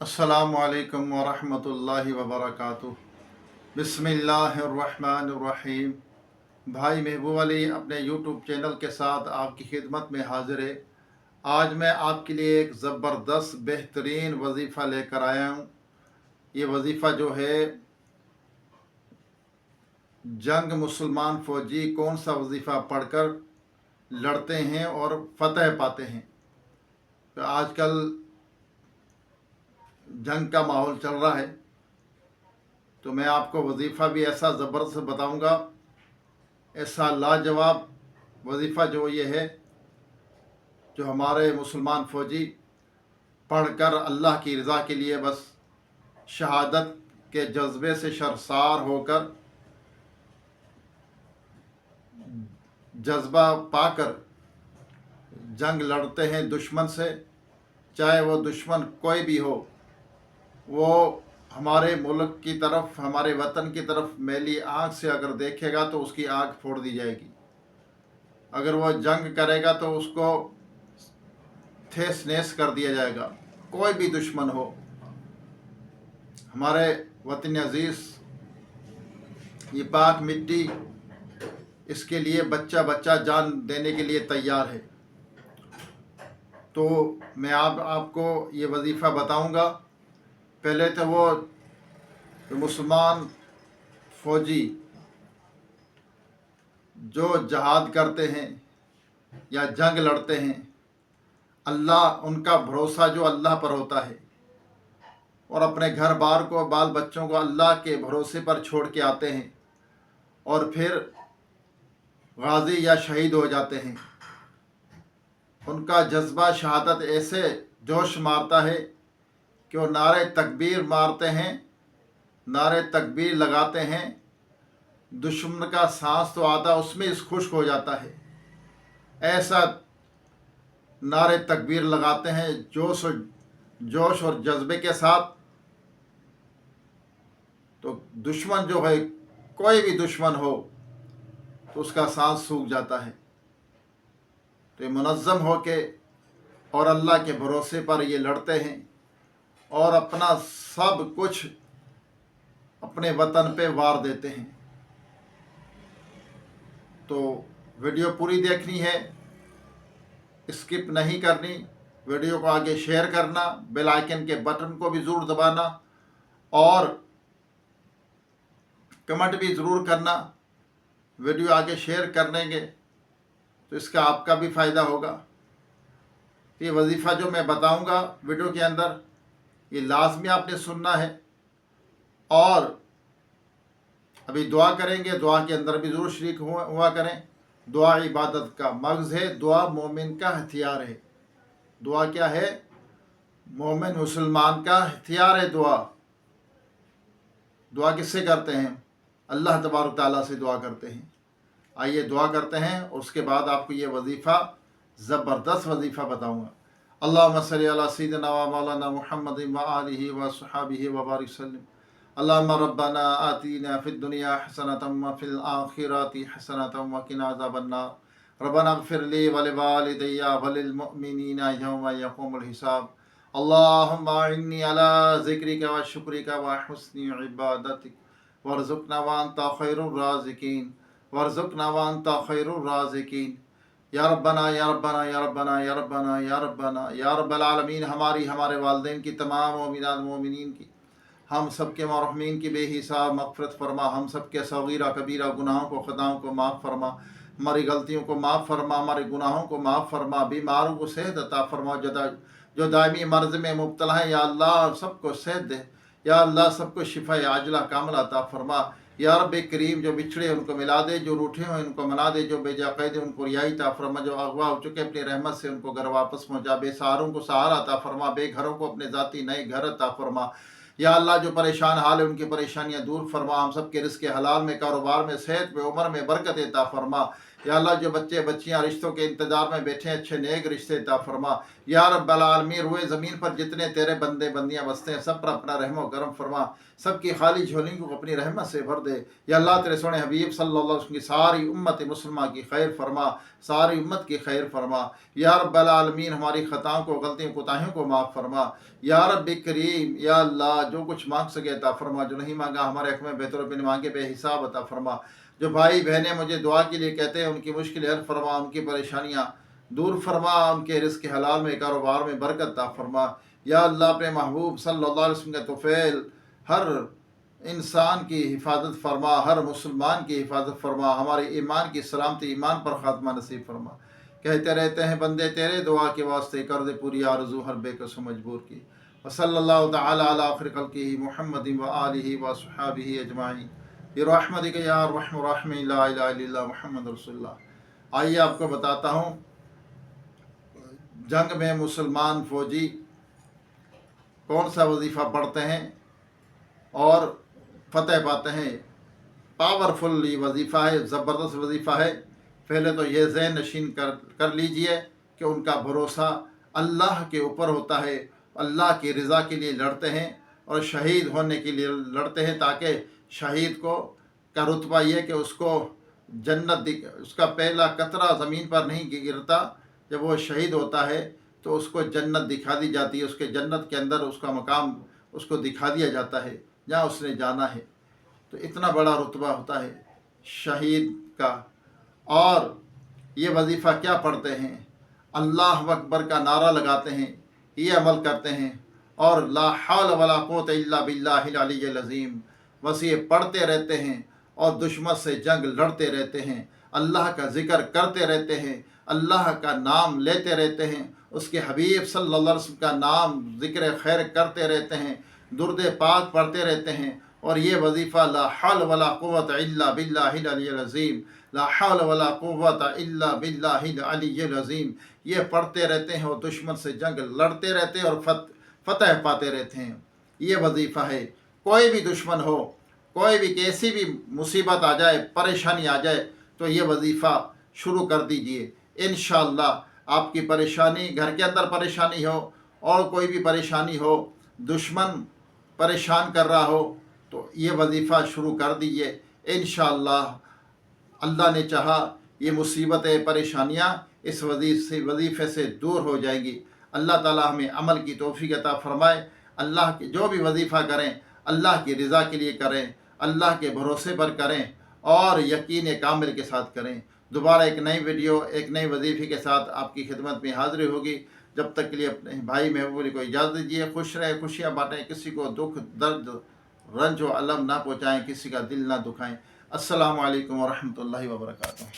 अस्सलामु अलैकुम वरहमतुल्लाहि वबरकातुह। बिस्मिल्लाहिर्रहमानिर्रहीम। भाई महबूब अली अपने यूट्यूब चैनल के साथ आपकी खिदमत में हाजिर है। आज मैं आपके लिए एक ज़बरदस्त बेहतरीन वजीफ़ा लेकर आया हूँ। ये वजीफ़ा जो है, जंग मुसलमान फ़ौजी कौन सा वजीफ़ा पढ़कर लड़ते हैं और फतह पाते हैं। तो आजकल जंग का माहौल चल रहा है, तो मैं आपको वजीफ़ा भी ऐसा ज़बरदस्त बताऊंगा, ऐसा लाजवाब वजीफ़ा जो ये है, जो हमारे मुसलमान फ़ौजी पढ़कर अल्लाह की रज़ा के लिए बस शहादत के जज्बे से शर्मसार होकर, जज्बा पाकर जंग लड़ते हैं दुश्मन से। चाहे वो दुश्मन कोई भी हो, वो हमारे मुल्क की तरफ, हमारे वतन की तरफ मैली आँख से अगर देखेगा तो उसकी आँख फोड़ दी जाएगी। अगर वो जंग करेगा तो उसको ठेस नेस कर दिया जाएगा। कोई भी दुश्मन हो, हमारे वतन अजीज़, ये पाक मिट्टी, इसके लिए बच्चा बच्चा जान देने के लिए तैयार है। तो मैं आपको ये वजीफ़ा बताऊंगा। पहले तो वो मुसलमान फ़ौजी जो जहाद करते हैं या जंग लड़ते हैं, अल्लाह, उनका भरोसा जो अल्लाह पर होता है, और अपने घर बार को, बाल बच्चों को अल्लाह के भरोसे पर छोड़ के आते हैं और फिर गाजी या शहीद हो जाते हैं। उनका जज्बा शहादत ऐसे जोश मारता है कि वो नारे तकबीर मारते हैं, नारे तकबीर लगाते हैं। दुश्मन का सांस तो आता उसमें इस खुश्क हो जाता है। ऐसा नारे तकबीर लगाते हैं जोश और जज्बे के साथ। तो दुश्मन जो है, कोई भी दुश्मन हो, तो उसका सांस सूख जाता है। तो ये मुनज़्ज़म हो के और अल्लाह के भरोसे पर ये लड़ते हैं और अपना सब कुछ अपने वतन पे वार देते हैं। तो वीडियो पूरी देखनी है, स्किप नहीं करनी। वीडियो को आगे शेयर करना, बेल आइकन के बटन को भी ज़रूर दबाना और कमेंट भी ज़रूर करना। वीडियो आगे शेयर करेंगे तो इसका आपका भी फ़ायदा होगा। ये वजीफ़ा जो मैं बताऊंगा वीडियो के अंदर, ये लाजमी आपने सुनना है। और अभी दुआ करेंगे, दुआ के अंदर भी ज़रूर शरीक हुआ करें। दुआ इबादत का मग़ज़ है, दुआ मोमिन का हथियार है। दुआ क्या है? मोमिन मुसलमान का हथियार है दुआ। दुआ किससे करते हैं? अल्लाह तबारक तआला से दुआ करते हैं। आइए दुआ करते हैं, और उसके बाद आपको ये वजीफ़ा, ज़बरदस्त वजीफ़ा बताऊँगा। अल्लाहुम्मा सल्ली अला सय्यिदिना व मौलाना मुहम्मदिन व आलिहि व सहाबिहि व बारिक सल्लिम। अल्लाहुम्मा रब्बना आतिना फिद दुनिया हसनतम व फिल आखिरति हसनतम व किना अज़ाबन्नार। रब्बना इग़फिर ली व लिवालिदैया व लिल मुअमिनीना यौम यक़ूमुल हिसाब। अल्लाहुम्मा इन्नी अला ज़िक्रिका व शुक्रिका व हुस्नि इबादतिक वर्ज़ुक़ना व अंता खैरुर राज़िकीन, वर्ज़ुक़ना व अंता खैरुर राज़िकीन। या रब्बना या रब्बना या रब्बना या रब्बना या रब्बना या रब्बल आलमीन। हमारी, हमारे वालिदैन की, तमाम मोमिनात मोमिनीन की, हम सब के मरहूमीन की बेहिसाब मग़फ़िरत फरमा। हम सब के सगीरा कबीरा गुनाहों को, ख़ताओं को माफ़ फरमा। हमारी गलतियों को माफ़ फरमा, हमारे गुनाहों को माफ़ फरमा। बीमारों को सेहत अता फरमा। जो दायमी मर्ज़ में मुब्तला है, या अल्लाह सबको सेहत दे। या अल्लाह सबको शिफ़ा आजिला कामिला अता फरमा। या रब करीम, जो बिछड़े उनको मिला दे, जो रूठे हैं उनको मना दे, जो बेजाक़ैद उनको रिहाई अता फरमा, जो अगवा हो चुके अपनी रहमत से उनको घर वापस पहुँचा। बेसहारों को सहारा अता फरमा, बेघरों को अपने ज़ाती नए घर अता फरमा। या अल्लाह, जो परेशान हाल है उनकी परेशानियाँ दूर फरमा। हम सब के रिज़्क़ हलाल में, कारोबार में, सेहत में, उम्र में बरकत अता फरमा। या अल्लाह जो बच्चे बच्चियां रिश्तों के इंतज़ार में बैठे हैं, अच्छे नेक रिश्ते अता फरमा। या रब्बल आलमीन, रुए ज़मीन पर जितने तेरे बंदे बंदियां बसते हैं, सब पर अपना रहम करम फरमा, सबकी खाली झोली को अपनी रहमत से भर दे। या अल्लाह तेरे सोने हबीब सल्लल्लाहु अलैहि वसल्लम की सारी उम्मत मुसलमान की खैर फरमा, सारी उम्मत की खैर फरमा। या रब्बल आलमीन, हमारी ख़ताओं को, गलतियों कोताहियों को माफ़ फरमा। या रब्बी करीम, या अल्लाह जो कुछ मांग सके अता फरमा, जो नहीं मांगा हमारे हक़ में बेहतर बिन मांगे बेहिसाब अता फरमा। जो भाई बहनें मुझे दुआ के लिए कहते हैं, उनकी मुश्किल हल फरमा, उनकी परेशानियाँ दूर फरमा, उनके रिज़्क़ हलाल में, कारोबार में बरकत अता फरमा। या अल्लाह अपने महबूब सल्लल्लाहु अलैहि वसल्लम के तुफ़ैल हर इंसान की हिफाजत फरमा, हर मुसलमान की हिफाजत फरमा, हमारे ईमान की सलामती, ईमान पर ख़ात्मा नसीब फरमा। कहते रहते हैं बंदे तेरे, दुआ के वास्ते कर दे पूरी आरज़ू हर बेकस मजबूर की। व सल्लल्लाहु तआला अला आखिर खल्क़िही मुहम्मदिन व आलिहि व अस्हाबिही अजमाइन बिरहमतिक या अरहमर राहिमीन ला इलाहा इल्लल्लाह मुहम्मद रसूलुल्लाह। आइए आपको बताता हूँ जंग में मुसलमान फ़ौजी कौन सा वजीफ़ा पढ़ते हैं और फतह पाते हैं। पावरफुल ये वजीफ़ा है, ज़बरदस्त वजीफ़ा है। पहले तो ये ज़हन नशीन कर लीजिए कि उनका भरोसा अल्लाह के ऊपर होता है, अल्लाह की रज़ा के लिए लड़ते हैं और शहीद होने के लिए लड़ते हैं, ताकि शहीद को का रुतबा ये कि उसको जन्नत उसका पहला कतरा ज़मीन पर नहीं गिरता। जब वो शहीद होता है तो उसको जन्नत दिखा दी जाती है, उसके जन्नत के अंदर उसका मकाम उसको दिखा दिया जाता है जहाँ उसने जाना है। तो इतना बड़ा रुतबा होता है शहीद का। और ये वजीफ़ा क्या पढ़ते हैं, अल्लाह अकबर का नारा लगाते हैं, ये अमल करते हैं और ला हौल वला कुव्वता इल्ला बिल्लाहिल अलिय्यिल अज़ीम बस ये पढ़ते रहते हैं और दुश्मन से जंग लड़ते रहते हैं, अल्लाह का ज़िक्र करते रहते हैं, अल्लाह का नाम लेते रहते हैं, उसके हबीब सल्लल्लाहु अलैहि वसल्लम का नाम ज़िक्र खैर करते रहते हैं, दुरूद पाक पढ़ते रहते हैं। और ये वजीफ़ा ला हौल वला कुव्वता इल्ला बिल्लाहिल अलिय्यिल अज़ीम, ला हौल वला कुव्वता इल्ला बिल्लाहिल अलिय्यिल अज़ीम, ये पढ़ते रहते हैं और दुश्मन से जंग लड़ते रहते हैं और फतह पाते रहते हैं। ये वजीफ़ा है। कोई भी दुश्मन हो, कोई भी कैसी भी मुसीबत आ जाए, परेशानी आ जाए, तो ये वजीफ़ा शुरू कर दीजिए। इंशाअल्लाह आपकी परेशानी, घर के अंदर परेशानी हो और कोई भी परेशानी हो, दुश्मन परेशान कर रहा हो, तो ये वजीफ़ा शुरू कर दीजिए। इंशाअल्लाह अल्लाह ने चाहा ये मुसीबतें, परेशानियाँ इस वजीफ़े से दूर हो जाएंगी। अल्लाह ताला हमें अमल की तौफीक अता फरमाए। अल्लाह के जो भी वजीफ़ा करें, अल्लाह की रज़ा के लिए करें, अल्लाह के भरोसे पर करें और यकीन कामिल के साथ करें। दोबारा एक नई वीडियो, एक नई वजीफ़े के साथ आपकी खिदमत में हाज़िर होगी। जब तक के लिए अपने भाई महबूब को इजाज़त दीजिए। खुश रहें, खुशियाँ बाँटें, किसी को दुख दर्द रंज व अलम ना पहुँचाएँ, किसी का दिल ना दुखाएँ। अस्सलामु अलैकुम व रहमतुल्लाहि व बरकातुहू।